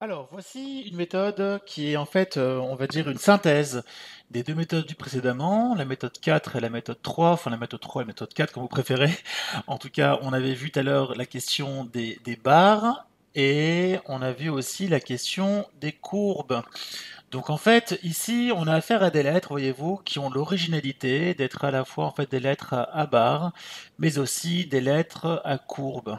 Alors, voici une méthode qui est en fait, on va dire, une synthèse des deux méthodes du précédemment, la méthode 4 et la méthode 3, enfin la méthode 3 et la méthode 4, comme vous préférez. En tout cas, on avait vu tout à l'heure la question des barres et on a vu aussi la question des courbes. Donc en fait, ici, on a affaire à des lettres, voyez-vous, qui ont l'originalité d'être à la fois en fait des lettres à barres, mais aussi des lettres à courbes.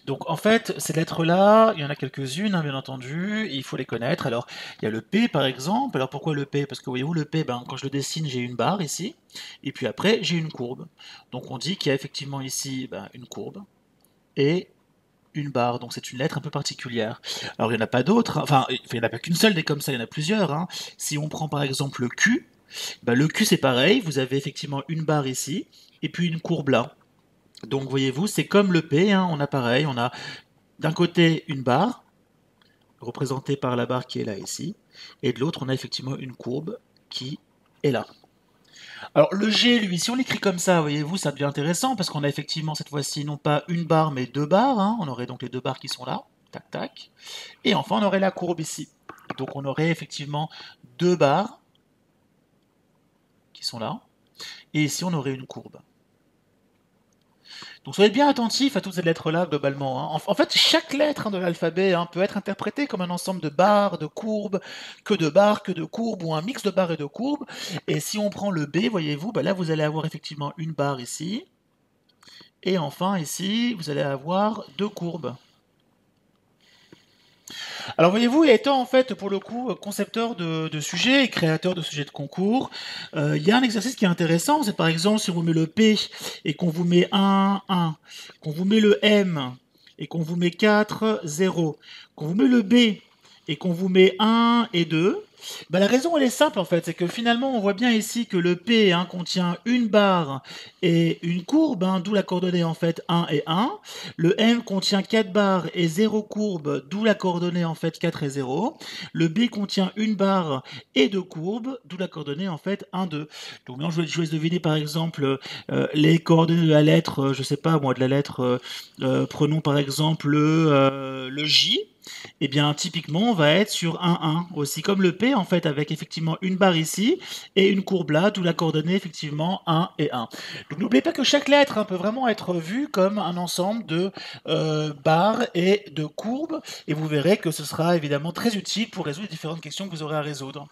Donc en fait, ces lettres-là, il y en a quelques-unes, hein, bien entendu, et il faut les connaître. Alors, il y a le P par exemple. Alors pourquoi le P? Parce que voyez-vous, le P, ben, quand je le dessine, j'ai une barre ici, et puis après, j'ai une courbe. Donc on dit qu'il y a effectivement ici ben, une courbe et une barre. Donc c'est une lettre un peu particulière. Alors il n'y en a pas d'autres, hein. Enfin, il n'y en a pas qu'une seule des comme ça, il y en a plusieurs, hein. Si on prend par exemple le Q, ben, le Q c'est pareil, vous avez effectivement une barre ici, et puis une courbe là. Donc voyez-vous, c'est comme le P, hein, on a pareil, on a d'un côté une barre, représentée par la barre qui est là ici, et de l'autre on a effectivement une courbe qui est là. Alors le G, lui, si on l'écrit comme ça, voyez-vous, ça devient intéressant parce qu'on a effectivement cette fois-ci non pas une barre mais deux barres, hein. On aurait donc les deux barres qui sont là, tac tac, et enfin on aurait la courbe ici. Donc on aurait effectivement deux barres qui sont là, et ici on aurait une courbe. Donc soyez bien attentifs à toutes ces lettres-là globalement, hein. En fait, chaque lettre, hein, de l'alphabet, hein, peut être interprétée comme un ensemble de barres, de courbes, que de courbes, ou un mix de barres et de courbes. Et si on prend le B, voyez-vous, bah là vous allez avoir effectivement une barre ici, et enfin ici, vous allez avoir deux courbes. Alors voyez-vous, étant en fait pour le coup concepteur de sujets et créateur de sujets de concours, il y a un exercice qui est intéressant, c'est par exemple si on vous met le P et qu'on vous met 1, 1, qu'on vous met le M et qu'on vous met 4, 0, qu'on vous met le B et qu'on vous met 1 et 2, bah, la raison elle est simple en fait, c'est que finalement on voit bien ici que le P, hein, contient une barre et une courbe, hein, d'où la coordonnée en fait 1 et 1. Le M contient 4 barres et 0 courbe, d'où la coordonnée en fait 4 et 0. Le B contient une barre et 2 courbes, d'où la coordonnée en fait 1, 2. Donc maintenant je vous laisse deviner par exemple les coordonnées de la lettre, je sais pas moi, de la lettre, prenons par exemple le J. Eh bien, typiquement, on va être sur 1, 1, aussi comme le P, en fait, avec effectivement une barre ici et une courbe là, d'où la coordonnée effectivement 1 et 1. Donc n'oubliez pas que chaque lettre, hein, peut vraiment être vue comme un ensemble de barres et de courbes, et vous verrez que ce sera évidemment très utile pour résoudre les différentes questions que vous aurez à résoudre.